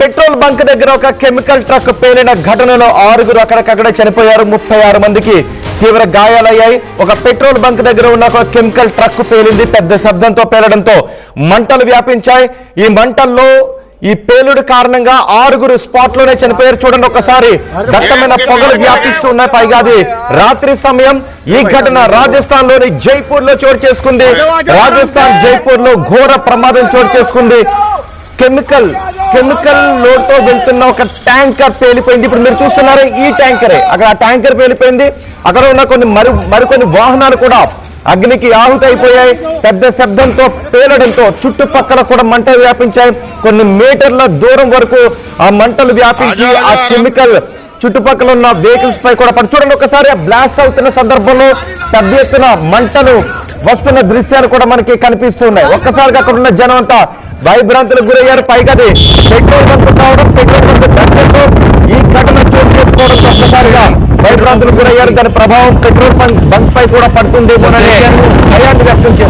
Petrol bunk దగ్గర ఒక chemical truck పేలిన ఘటనలో 6గురు అక్కడికక్కడే చనిపోయారు. 36 మందికి తీవ్ర గాయాలయ్యాయి. ఒక పెట్రోల్ బంక్ దగ్గర ఉన్న ఒక కెమికల్ ట్రక్ పేలింది. పెద్ద శబ్దంతో పేలడంతో మంటలు వ్యాపించాయి. ఈ మంటల్లో ఈ పేలుడు కారణంగా 6గురు స్పాట్ లోనే చనిపోయారు. చూడండి ఒక్కసారి, దట్టమైన పొగలు వ్యాపిస్తూ ఉన్నాయి. పైగా అది రాత్రి సమయం. ఈ ఘటన రాజస్థాన్ లోని జైపూర్ లో చోటు చేసుకుంది. రాజస్థాన్ జైపూర్ లో ఘోర ప్రమాదం చోటు చేసుకుంది. కెమికల్ లోడ్ తో వెళ్తున్న ఒక ట్యాంకర్ పేలిపోయింది. ఇప్పుడు మీరు చూస్తున్నారు ఈ ట్యాంకరే, అక్కడ ఆ ట్యాంకర్ పేలిపోయింది. అక్కడ ఉన్న మరికొన్ని వాహనాలు కూడా అగ్నికి ఆహుతి అయిపోయాయి. పెద్ద శబ్దంతో పేలడంతో చుట్టుపక్కల కూడా మంటలు వ్యాపించాయి. కొన్ని మీటర్ల దూరం వరకు ఆ మంటలు వ్యాపించి ఆ కెమికల్ చుట్టుపక్కల ఉన్న వెహికల్స్ పై కూడా పడి. చూడండి ఒకసారి బ్లాస్ట్ అవుతున్న సందర్భంలో పెద్ద ఎత్తున మంటలు వస్తున్న దృశ్యాలు కూడా మనకి కనిపిస్తున్నాయి. ఒక్కసారిగా అక్కడ ఉన్న జనం అంతా భయభ్రాంతులకు గురయ్యారు. పైగా పెట్రోల్ బంక్ కావడం, పెట్రోల్ బంక్ దగ్గరలో ఈ ఘటన చోటు చేసుకోవడంతో ఒక్కసారిగా భయభ్రాంతులకు గురయ్యారు. దాని ప్రభావం పెట్రోల్ బంక్ పై కూడా పడుతుందేమోననే భయాన్ని వ్యక్తం చేస్తారు.